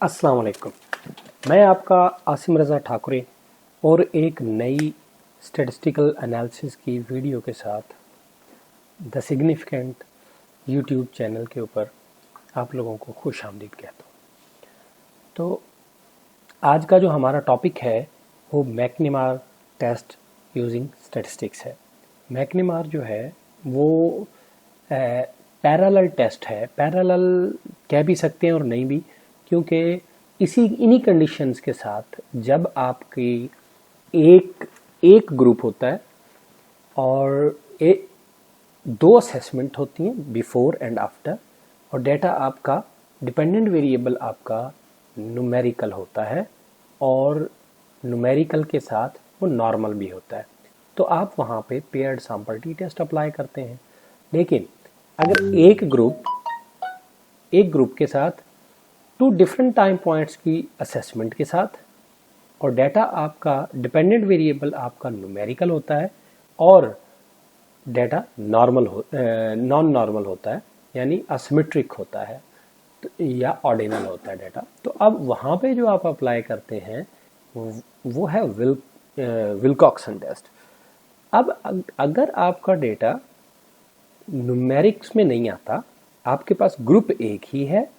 अस्सलाम वालेकुम। मैं आपका आसिम रज़ा ठाकुरे और एक नई स्टैटिस्टिकल एनालिसिस की वीडियो के साथ द सिग्निफिकेंट यूट्यूब चैनल के ऊपर आप लोगों को खुश आमदीद कहता हूँ। तो आज का जो हमारा टॉपिक है वो मैकनेमार टेस्ट यूजिंग स्टैटिस्टिक्स है। मैकनेमार जो है वो पैरेलल टेस्ट है। पैरेलल कह भी सकते हैं और नहीं भी, क्योंकि इन्हीं कंडीशंस के साथ जब आपकी एक ग्रुप होता है और दो असेसमेंट होती हैं बिफोर एंड आफ्टर, और डेटा आपका डिपेंडेंट वेरिएबल आपका न्यूमेरिकल होता है और न्यूमेरिकल के साथ वो नॉर्मल भी होता है, तो आप वहाँ पे paired sample T test apply करते हैं। लेकिन अगर एक ग्रुप के साथ टू डिफरेंट टाइम पॉइंट्स की असेसमेंट के साथ और डेटा आपका डिपेंडेंट वेरिएबल आपका न्यूमेरिकल होता है और डेटा नॉन नॉर्मल होता है, यानी असिमेट्रिक होता है या ऑर्डिनल होता है डेटा, तो अब वहाँ पे जो आप अप्लाई करते हैं वो है विल्कॉक्सन टेस्ट। अब अगर आपका डेटा न्यूमेरिक्स में नहीं आता, आपके पास ग्रुप एक ही है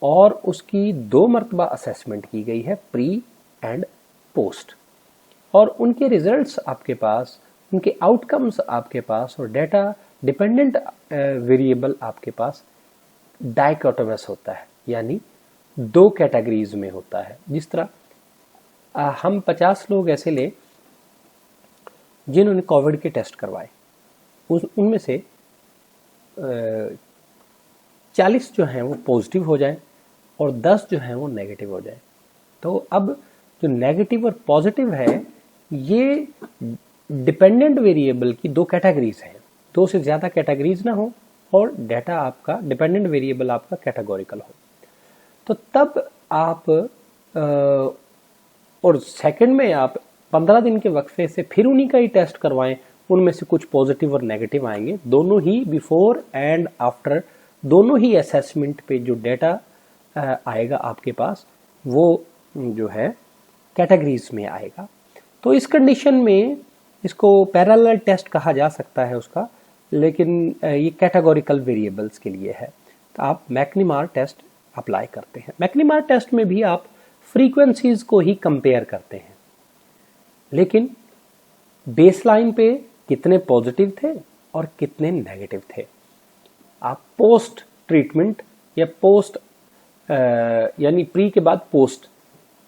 और उसकी दो मरतबा असेसमेंट की गई है, प्री एंड पोस्ट, और उनके रिजल्ट्स आपके पास, उनके आउटकम्स आपके पास, और डेटा डिपेंडेंट वेरिएबल आपके पास डाइकोटोमस होता है, यानी दो कैटेगरीज में होता है। जिस तरह हम 50 लोग ऐसे ले जिन्होंने कोविड के टेस्ट करवाए, उनमें से 40 जो हैं वो पॉजिटिव हो जाए और 10 जो हैं वो नेगेटिव हो जाए। तो अब जो नेगेटिव और पॉजिटिव है ये डिपेंडेंट वेरिएबल की दो कैटेगरीज हैं, दो से ज़्यादा कैटेगरीज ना हो और डेटा आपका डिपेंडेंट वेरिएबल आपका कैटेगोरिकल हो, तो तब आप और सेकंड में आप 15 दिन के वक्फे से फिर उन्हीं का ही टेस्ट करवाएं, उनमें से कुछ पॉजिटिव और नेगेटिव आएंगे। दोनों ही बिफोर एंड आफ्टर, दोनों ही असेसमेंट पे जो डेटा आएगा आपके पास वो जो है कैटेगरीज में आएगा। तो इस कंडीशन में इसको पैरेलल टेस्ट कहा जा सकता है उसका, लेकिन ये कैटेगोरिकल वेरिएबल्स के लिए है। तो आप मैकनेमार टेस्ट अप्लाई करते हैं। मैकनेमार टेस्ट में भी आप फ्रीक्वेंसीज को ही कंपेयर करते हैं, लेकिन बेसलाइन पे कितने पॉजिटिव थे और कितने नेगेटिव थे। आप पोस्ट ट्रीटमेंट या पोस्ट यानी प्री के बाद पोस्ट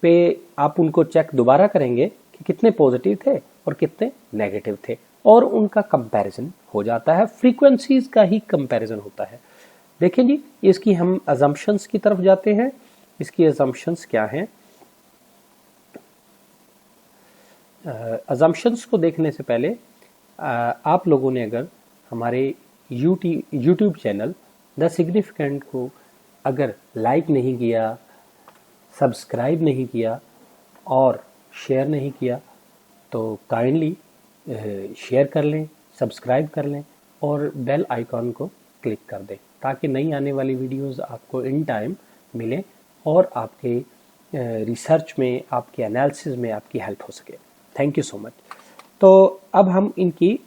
पे आप उनको चेक दोबारा करेंगे कि कितने पॉजिटिव थे और कितने नेगेटिव थे, और उनका कंपैरिजन हो जाता है। फ्रीक्वेंसीज का ही कंपैरिजन होता है। देखें जी, इसकी हम अजम्पशंस की तरफ जाते हैं। इसकी अजम्पशंस क्या हैं? अजम्पशंस को देखने से पहले आप लोगों ने अगर हमारे यूट्यूब चैनल द सिग्निफिकेंट को अगर लाइक नहीं किया, सब्सक्राइब नहीं किया और शेयर नहीं किया, तो काइंडली शेयर कर लें, सब्सक्राइब कर लें और बेल आइकॉन को क्लिक कर दें, ताकि नई आने वाली वीडियोस आपको इन टाइम मिले और आपके रिसर्च में, आपके एनालिसिस में आपकी हेल्प हो सके। Thank you so much. तो अब हम इनकी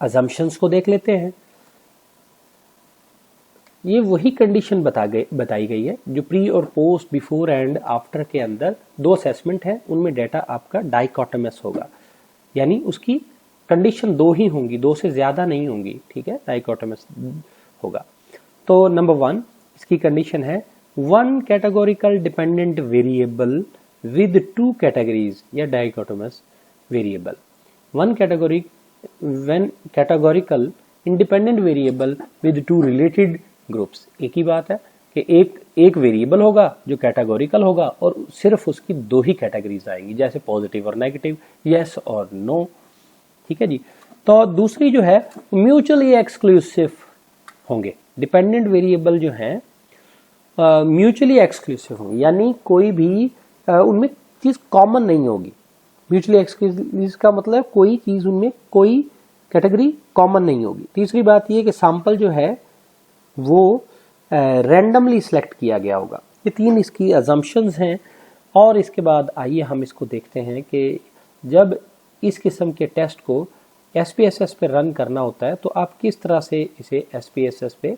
अजम्पशंस को देख लेते हैं। ये वही कंडीशन बताई गई है जो प्री और पोस्ट, बिफोर एंड आफ्टर के अंदर दो असेसमेंट है, उनमें डेटा आपका डाइकोटोमस होगा, यानी उसकी कंडीशन दो ही होंगी, दो से ज्यादा नहीं होंगी। ठीक है, डाइकोटोमस होगा। तो नंबर 1 इसकी कंडीशन है one categorical dependent variable with two categories या dichotomous variable. One categorical independent variable with two related groups. एक ही बात है कि एक वेरिएबल होगा जो कैटेगोरिकल होगा और सिर्फ उसकी दो ही कैटेगरीज आएंगी, जैसे पॉजिटिव और नेगेटिव, यस और नो। ठीक है जी। तो दूसरी जो है म्यूचुअली एक्सक्लूसिव होंगे। डिपेंडेंट वेरिएबल जो है म्यूचुअली एक्सक्लूसिव होंगे, यानी कोई भी उनमें चीज कॉमन नहीं होगी। म्यूचुअली एक्सक्लूसिव का मतलब कोई चीज उनमें, कोई कैटेगरी कॉमन नहीं होगी। तीसरी बात यह कि सैंपल जो है वो रैंडमली सिलेक्ट किया गया होगा। ये 3 इसकी अजम्पशंस हैं। और इसके बाद आइए हम इसको देखते हैं कि जब इस किस्म के टेस्ट को SPSS पे रन करना होता है तो आप किस तरह से इसे SPSS पे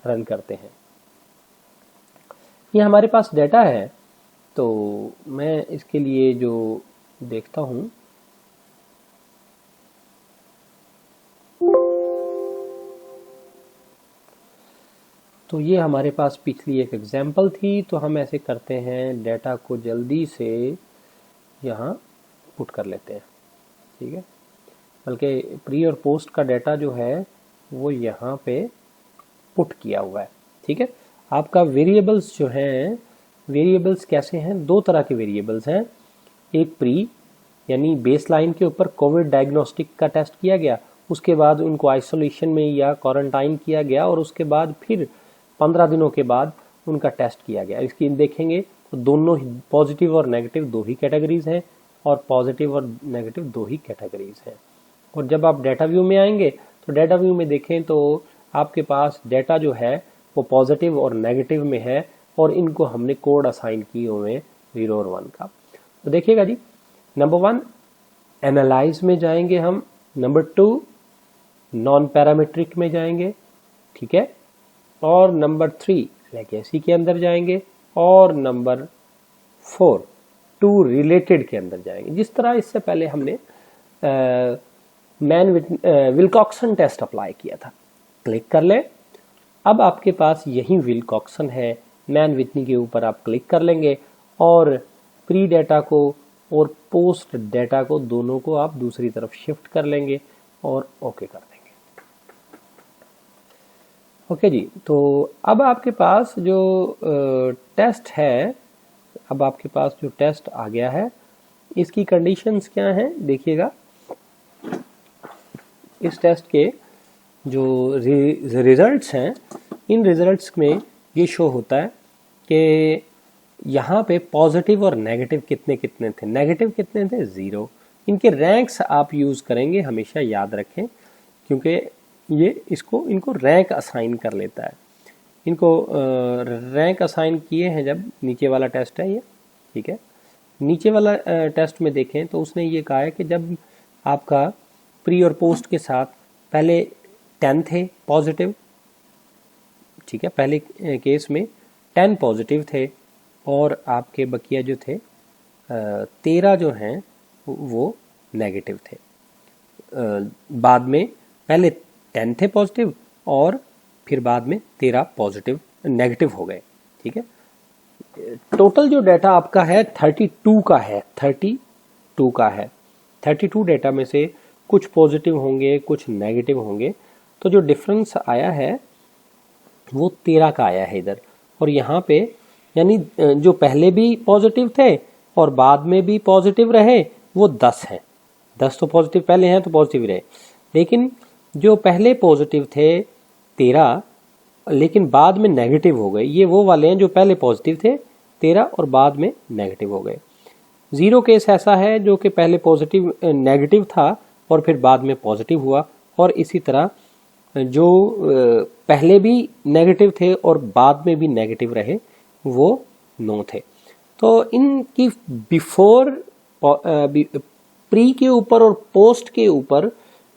रन करते हैं। ये हमारे पास डेटा है, तो मैं इसके लिए जो देखता हूं, तो ये हमारे पास पिछली एक एग्जांपल थी। तो हम ऐसे करते हैं, डेटा को जल्दी से यहाँ पुट कर लेते हैं, ठीक है। बल्कि प्री और पोस्ट का डेटा जो है वो यहाँ पे पुट किया हुआ है, ठीक है। आपका वेरिएबल्स जो हैं, वेरिएबल्स कैसे हैं, 2 तरह के वेरिएबल्स हैं। एक प्री यानी बेसलाइन के ऊपर कोविड डायग्नोस्टिक का टेस्ट किया गया, उसके बाद उनको आइसोलेशन में या क्वारंटाइन किया गया और उसके बाद फिर 15 दिनों के बाद उनका टेस्ट किया गया। इसकी देखेंगे तो दोनों ही पॉजिटिव और नेगेटिव 2 ही कैटेगरीज हैं, और पॉजिटिव और नेगेटिव 2 ही कैटेगरीज हैं। और जब आप डाटा व्यू में आएंगे तो डाटा व्यू में देखें तो आपके पास डाटा जो है वो पॉजिटिव और नेगेटिव में है, और इनको हमने कोड असाइन किए हुए हैं 0 और 1 का। तो देखिएगा जी, नंबर 1 एनालाइज में जाएंगे हम, नंबर 2 नॉन पैरामीट्रिक में जाएंगे, ठीक है, और नंबर 3 लेगेसी के अंदर जाएंगे, और नंबर 4 टू रिलेटेड के अंदर जाएंगे। जिस तरह इससे पहले हमने विल्कॉक्सन टेस्ट अप्लाई किया था। क्लिक कर लें। अब आपके पास यही विल्कॉक्सन है, मैन विटनी के ऊपर आप क्लिक कर लेंगे और प्री डेटा को और पोस्ट डेटा को दोनों को आप दूसरी तरफ शिफ्ट कर लेंगे और ओके कर देंगे। ओके जी, तो अब आपके पास जो टेस्ट है, अब आपके पास जो टेस्ट आ गया है, इसकी कंडीशंस क्या हैं देखिएगा। इस टेस्ट के जो रिजल्ट्स हैं, इन रिजल्ट्स में ये शो होता है कि यहाँ पे पॉजिटिव और नेगेटिव कितने कितने थे। नेगेटिव कितने थे? 0। इनके रैंक्स आप यूज़ करेंगे, हमेशा याद रखें, क्योंकि ये इनको रैंक असाइन कर लेता है। इनको रैंक असाइन किए हैं जब नीचे वाला टेस्ट है ये, ठीक है। नीचे वाला टेस्ट में देखें तो उसने ये कहा है कि जब आपका प्री और पोस्ट के साथ पहले 10 थे पॉजिटिव, ठीक है, पहले केस में 10 पॉजिटिव थे और आपके बकिया जो थे 13 जो हैं वो नेगेटिव थे। बाद में पहले 10 थे पॉजिटिव और फिर बाद में 13 पॉजिटिव नेगेटिव हो गए, ठीक है। टोटल जो डाटा आपका है 32 का है, 32 का है। 32 डाटा में से कुछ पॉजिटिव होंगे, कुछ नेगेटिव होंगे, तो जो डिफरेंस आया है वो 13 का आया है इधर। और यहाँ पे यानी जो पहले भी पॉजिटिव थे और बाद में भी पॉजिटिव रहे वो 10 हैं। 10 तो पॉजिटिव पहले हैं तो पॉजिटिव रहे, लेकिन जो पहले पॉजिटिव थे 13 लेकिन बाद में नेगेटिव हो गए, ये वो वाले हैं जो पहले पॉजिटिव थे 13 और बाद में नेगेटिव हो गए। 0 केस ऐसा है जो कि पहले पॉजिटिव नेगेटिव था और फिर बाद में पॉजिटिव हुआ, और इसी तरह जो पहले भी नेगेटिव थे और बाद में भी नेगेटिव रहे वो 9 थे। तो इनकी बिफोर प्री के ऊपर और पोस्ट के ऊपर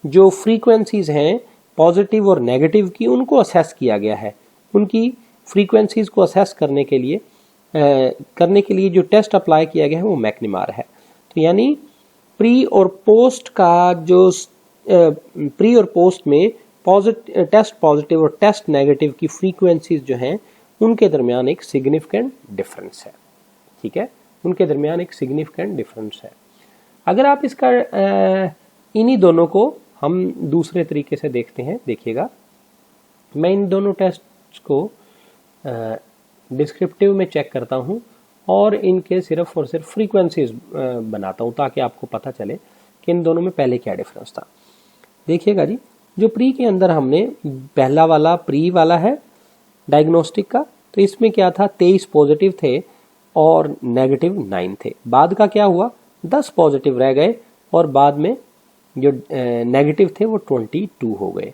जो फ्रीक्वेंसीज हैं पॉजिटिव और नेगेटिव की, उनको असेस किया गया है। उनकी फ्रीक्वेंसीज को असेस करने के लिए जो टेस्ट अप्लाई किया गया है वो मैकनिमार है। तो यानी प्री और पोस्ट का जो प्री और पोस्ट में टेस्ट पॉजिटिव और टेस्ट नेगेटिव की फ्रीक्वेंसीज जो हैं उनके दरमियान एक सिग्निफिकेंट डिफरेंस है, ठीक है, उनके दरमियान एक सिग्निफिकेंट डिफरेंस है। अगर आप इसका इन्हीं दोनों को हम दूसरे तरीके से देखते हैं, देखिएगा मैं इन दोनों टेस्ट को डिस्क्रिप्टिव में चेक करता हूं और इनके सिर्फ और सिर्फ फ्रीक्वेंसीज बनाता हूं ताकि आपको पता चले कि इन दोनों में पहले क्या डिफरेंस था। देखिएगा जी, जो प्री के अंदर हमने पहला वाला प्री वाला है डायग्नोस्टिक का, तो इसमें क्या था 23 पॉजिटिव थे और नेगेटिव 9 थे। बाद का क्या हुआ 10 पॉजिटिव रह गए और बाद में जो नेगेटिव थे वो 22 हो गए।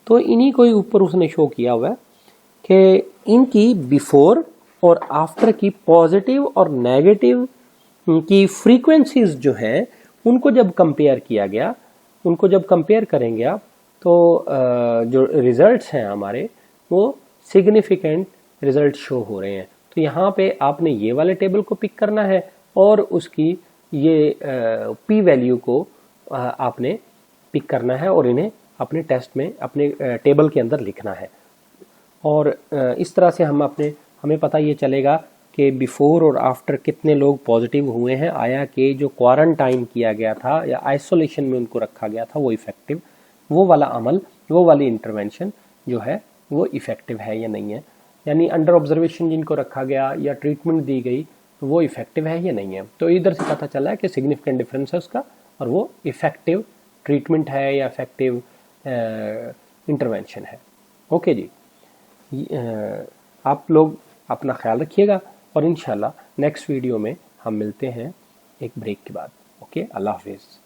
तो इन्हीं को ही ऊपर उसने शो किया हुआ है कि इनकी बिफोर और आफ्टर की पॉजिटिव और नेगेटिव की फ्रीक्वेंसीज जो हैं उनको जब कंपेयर किया गया, उनको जब कंपेयर करेंगे आप तो जो रिजल्ट्स हैं हमारे वो सिग्निफिकेंट रिजल्ट शो हो रहे हैं। तो यहाँ पे आपने ये वाले टेबल को पिक करना है और उसकी ये पी वैल्यू को आपने पिक करना है और इन्हें अपने टेस्ट में अपने टेबल के अंदर लिखना है। और इस तरह से हमें पता ये चलेगा कि बिफोर और आफ्टर कितने लोग पॉजिटिव हुए हैं, आया कि जो क्वारंटाइन किया गया था या आइसोलेशन में उनको रखा गया था वो इफ़ेक्टिव, वो वाला अमल, वो वाली इंटरवेंशन जो है वो इफ़ेक्टिव है या नहीं है, यानी अंडर ऑब्जर्वेशन जिनको रखा गया या ट्रीटमेंट दी गई वो इफ़ेक्टिव है या नहीं है। तो इधर से पता चला है कि सिग्निफिकेंट डिफरेंस है उसका और वो इफ़ेक्टिव ट्रीटमेंट है या इफ़ेक्टिव इंटरवेंशन है। ओके जी, आप लोग अपना ख्याल रखिएगा और इंशाल्लाह नेक्स्ट वीडियो में हम मिलते हैं एक ब्रेक के बाद। ओके, अल्लाह हाफिज़।